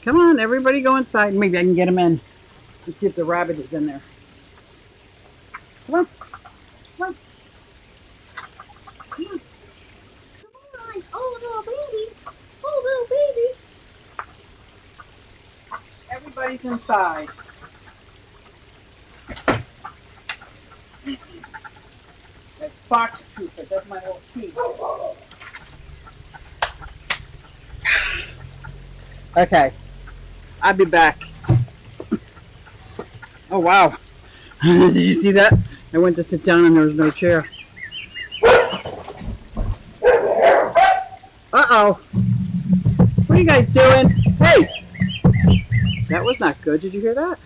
Come on, everybody go inside. Maybe I can get him in. Let's see if the rabbit is in there. Come on. Come on. Come on. Come on. Oh, little baby. Oh, little baby. Everybody's inside. That's fox poop, but that's my little key. Okay. I'll be back. Oh, wow. Did you see that? I went to sit down and there was no chair. Uh-oh. What are you guys doing? Hey! That was not good. Did you hear that?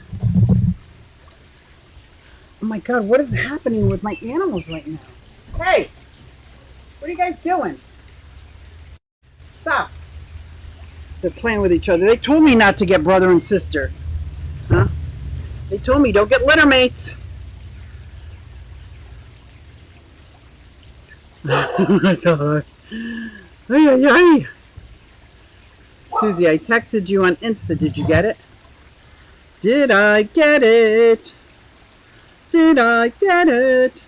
Oh my God, what is happening with my animals right now? Hey! What are you guys doing? Stop. They're playing with each other. They told me not to get brother and sister. Huh? They told me don't get litter mates. Oh my God. Ay, ay, ay. Susie, I texted you on Insta. Did you get it? Did I get it? Did I get it?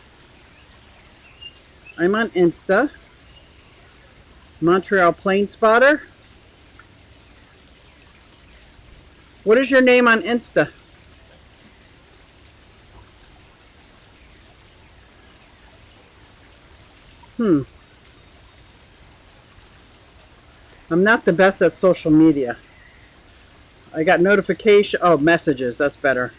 I'm on Insta. Montreal Plane Spotter. What is your name on Insta? I'm not the best at social media. I got notification. Oh, messages. That's better.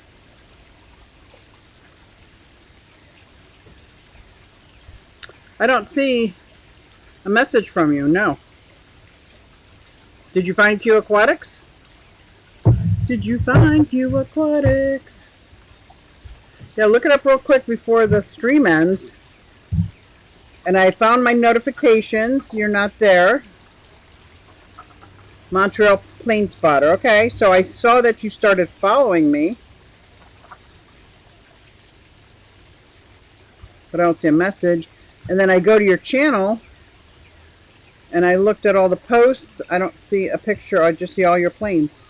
I don't see a message from you. No. Did you find Q Aquatics? Did you find Q Aquatics? Yeah, look it up real quick before the stream ends. And I found my notifications. You're not there. Montreal Plane Spotter. Okay, so I saw that you started following me. But I don't see a message. And then I go to your channel. And I looked at all the posts. I don't see a picture. I just see all your planes.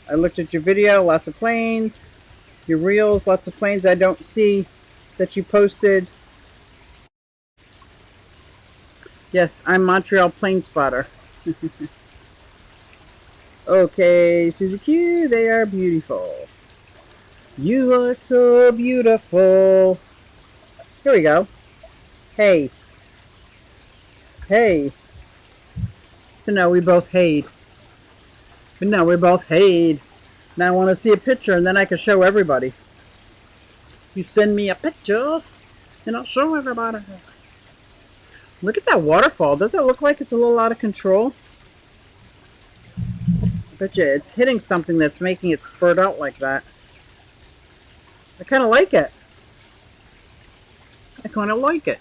I looked at your video. Lots of planes. Your reels. Lots of planes. I don't see that you posted. Yes, I'm Montreal Plane Spotter. Okay, Susie Q, they are beautiful. You are so beautiful. Here we go. Hey. Hey. So now we both hate. But now we both hate. Now I want to see a picture and then I can show everybody. You send me a picture and I'll show everybody. Look at that waterfall. Does that look like it's a little out of control? I bet you it's hitting something that's making it spurt out like that. I kind of like it. I kind of like it.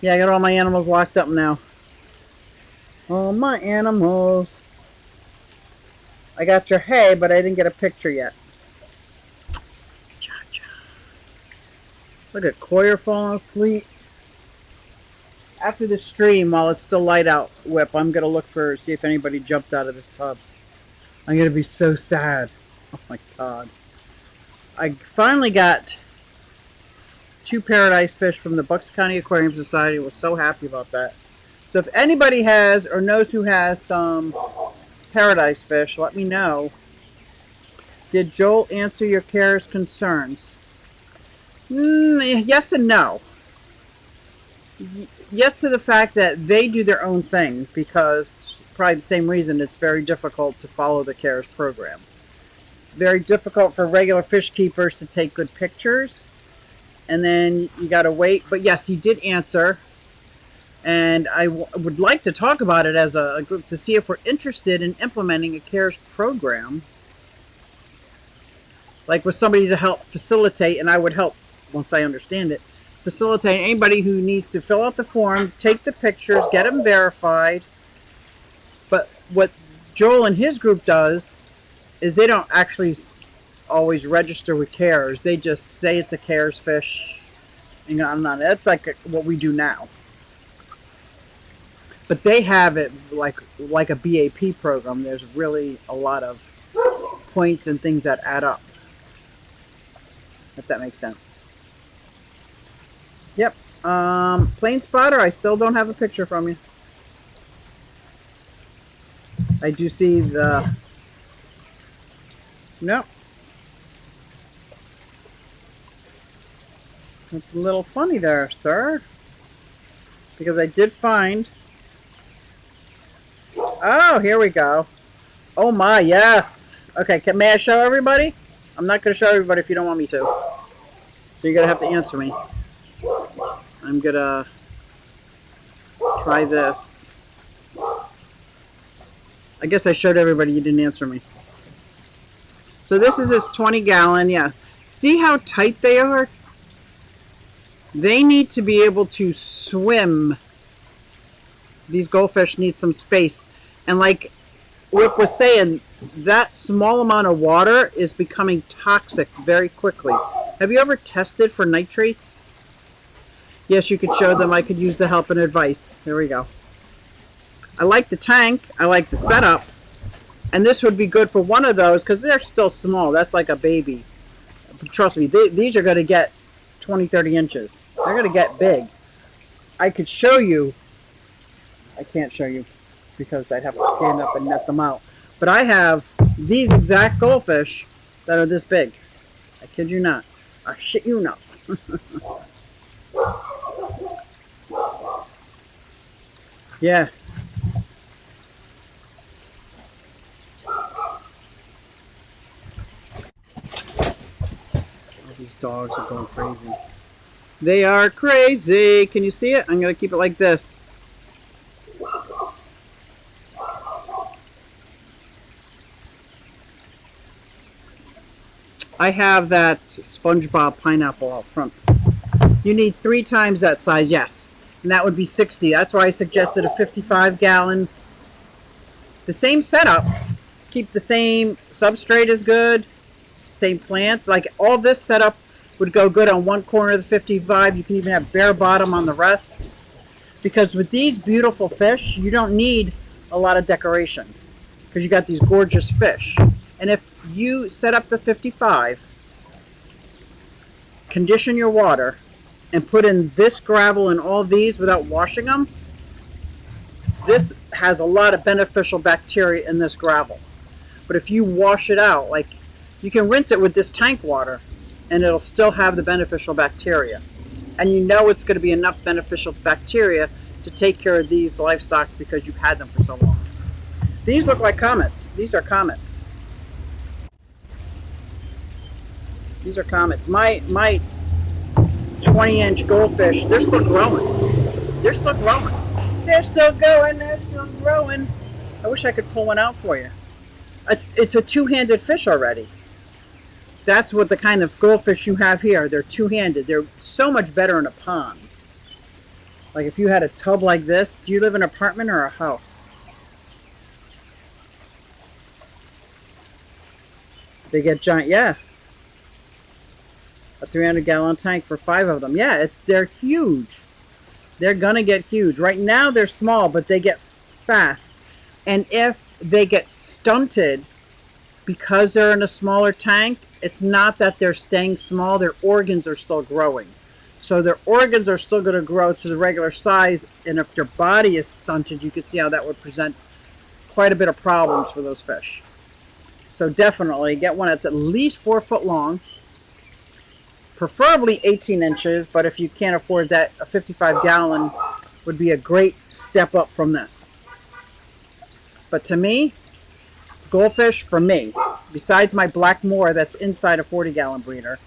Yeah, I got all my animals locked up now. All my animals. I got your hay, but I didn't get a picture yet. Look at Coyer falling asleep. After the stream, while it's still light out, Whip, I'm going to see if anybody jumped out of this tub. I'm going to be so sad. Oh my God. I finally got 2 paradise fish from the Bucks County Aquarium Society. I was so happy about that. So if anybody has or knows who has some paradise fish, let me know. Did Joel answer your care's concerns? Yes and no. Yes to the fact that they do their own thing, because probably the same reason it's very difficult to follow the CARES program. It's very difficult for regular fish keepers to take good pictures, and then you got to wait. But yes, he did answer, and I would like to talk about it as a group to see if we're interested in implementing a CARES program, like with somebody to help facilitate, and I would help once I understand it. Facilitate anybody who needs to fill out the form, take the pictures, get them verified. But what Joel and his group does is they don't actually always register with CARES. They just say it's a CARES fish. And I'm not. That's like what we do now. But they have it like a BAP program. There's really a lot of points and things that add up. If that makes sense. Yep. Plain spotter, I still don't have a picture from you. I do see the... Nope. It's a little funny there, sir. Because I did find... Oh, here we go. Oh my, yes. Okay, may I show everybody? I'm not going to show everybody if you don't want me to. So you're going to have to answer me. I'm gonna try this. I guess I showed everybody, you didn't answer me. So this is this 20-gallon, yeah. See how tight they are? They need to be able to swim. These goldfish need some space. And like Whip was saying, that small amount of water is becoming toxic very quickly. Have you ever tested for nitrates? Yes, you could show them. I could use the help and advice. There we go. I like the tank. I like the setup. And this would be good for one of those because they're still small. That's like a baby. But trust me, these are going to get 20, 30 inches. They're going to get big. I could show you. I can't show you because I'd have to stand up and net them out. But I have these exact goldfish that are this big. I kid you not. I shit you not. Yeah. Oh, these dogs are going crazy. They are crazy. Can you see it? I'm going to keep it like this. I have that SpongeBob pineapple out front. You need 3 times that size, yes. And that would be 60. That's why I suggested a 55-gallon. The same setup. Keep the same substrate is good. Same plants. Like all this setup would go good on one corner of the 55. You can even have bare bottom on the rest. Because with these beautiful fish, you don't need a lot of decoration. Because you got these gorgeous fish. And if you set up the 55, condition your water, and put in this gravel and all these without washing them, this has a lot of beneficial bacteria in this gravel. But if you wash it out, like You can rinse it with this tank water and it'll still have the beneficial bacteria. And you know it's going to be enough beneficial bacteria to take care of these livestock because you've had them for so long. These look like comets. These are comets. These are comets. My 20-inch goldfish, they're still growing. They're still growing. They're still going. They're still growing. I wish I could pull one out for you. It's a two-handed fish already. That's what the kind of goldfish you have here. They're two-handed. They're so much better in a pond. Like if you had a tub like this, do you live in an apartment or a house? They get giant, yeah. A 300-gallon tank for 5 of them. Yeah, they're huge. They're gonna get huge. Right now they're small, but they get fast. And if they get stunted because they're in a smaller tank, it's not that they're staying small. Their organs are still growing. So their organs are still going to grow to the regular size. And if their body is stunted, you can see how that would present quite a bit of problems for those fish. So definitely get one that's at least 4 foot long. Preferably 18 inches. But if you can't afford that, a 55-gallon would be a great step up from this. But to me, goldfish, for me, besides my black moor that's inside a 40-gallon breeder,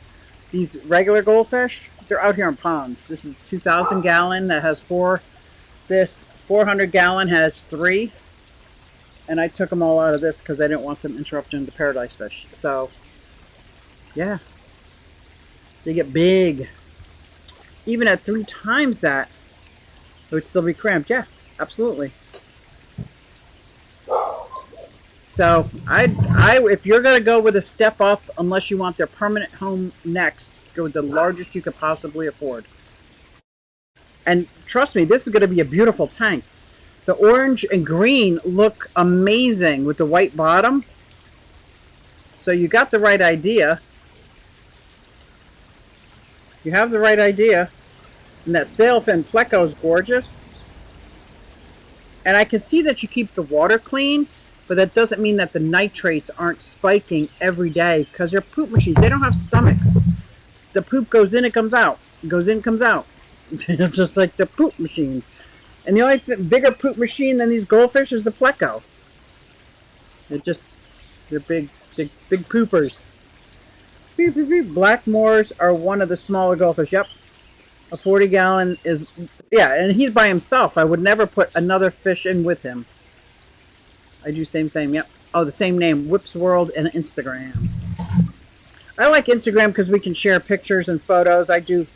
these regular goldfish, they're out here in ponds. This is 2,000-gallon that has 4. This 400-gallon has 3. And I took them all out of this because I didn't want them interrupting the paradise fish. So, yeah. They get big. Even at 3 times that, it would still be cramped. Yeah, absolutely. So if you're going to go with a step up, unless you want their permanent home next, go with the largest you could possibly afford. And trust me, this is going to be a beautiful tank. The orange and green look amazing with the white bottom. So you got the right idea. You have the right idea. And that sailfin pleco is gorgeous. And I can see that you keep the water clean. But that doesn't mean that the nitrates aren't spiking every day because they're poop machines. They don't have stomachs. The poop goes in, it comes out. It goes in, comes out. Just like the poop machines. And the only bigger poop machine than these goldfish is the pleco. They're big poopers. Beep, beep, beep. Black moors are one of the smaller goldfish. Yep. A 40-gallon is, yeah, and he's by himself. I would never put another fish in with him. I do same, yep. Oh, the same name, Whips World and Instagram. I like Instagram because we can share pictures and photos. I do,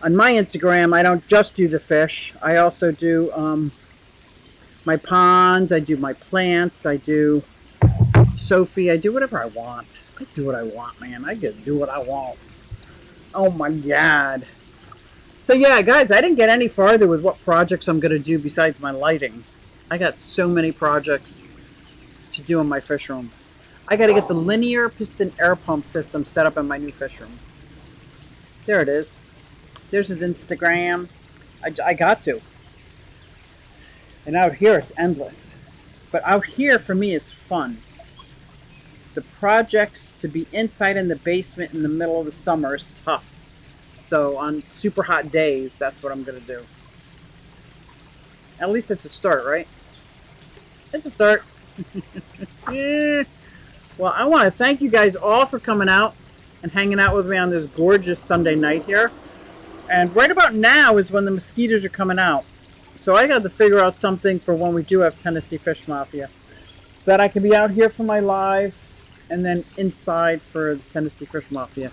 on my Instagram, I don't just do the fish. I also do my ponds, I do my plants, I do Sophie, I do whatever I want. I do what I want, man. I get to do what I want. Oh my God. So yeah, guys, I didn't get any farther with what projects I'm going to do besides my lighting. I got so many projects to do in my fish room. I got to get the linear piston air pump system set up in my new fish room. There it is. There's his Instagram. I got to. And out here it's endless. But out here for me is fun. The projects to be inside in the basement in the middle of the summer is tough. So on super hot days, that's what I'm going to do. At least it's a start, right? It's a start. Yeah. Well, I want to thank you guys all for coming out and hanging out with me on this gorgeous Sunday night here. And right about now is when the mosquitoes are coming out. So I got to figure out something for when we do have Tennessee Fish Mafia. That I can be out here for my live and then inside for the Tennessee Fish Mafia.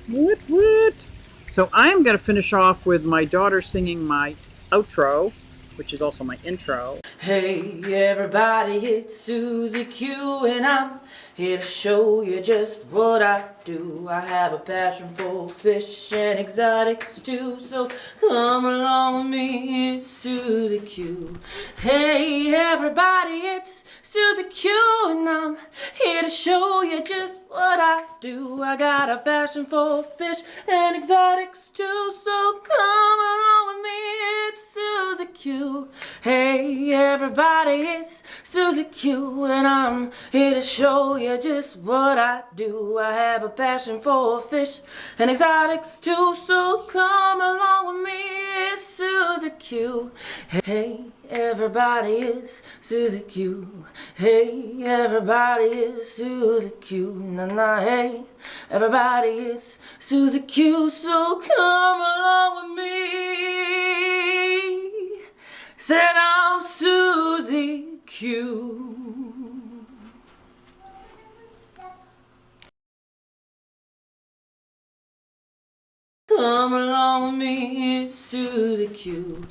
Woot woot! So I'm going to finish off with my daughter singing my outro, which is also my intro. Hey everybody, it's Susie Q and I'm here to show you just what I do. I have a passion for fish and exotics too, so come along with me, it's Susie Q. Hey everybody, it's Susie Q and I'm here to show you just what I do. I got a passion for fish and exotics too, so come along with me, it's Susie Q. Hey everybody, it's Susie Q, and I'm here to show you just what I do. I have a passion for fish and exotics too, so come along with me. It's Susie Q. Hey, everybody, it's Susie Q. Hey, everybody, it's Susie Q. Na na, hey, everybody, it's Susie Q. So come along with me. Said I'm Susie Q. Come along with me, it's Susie Q.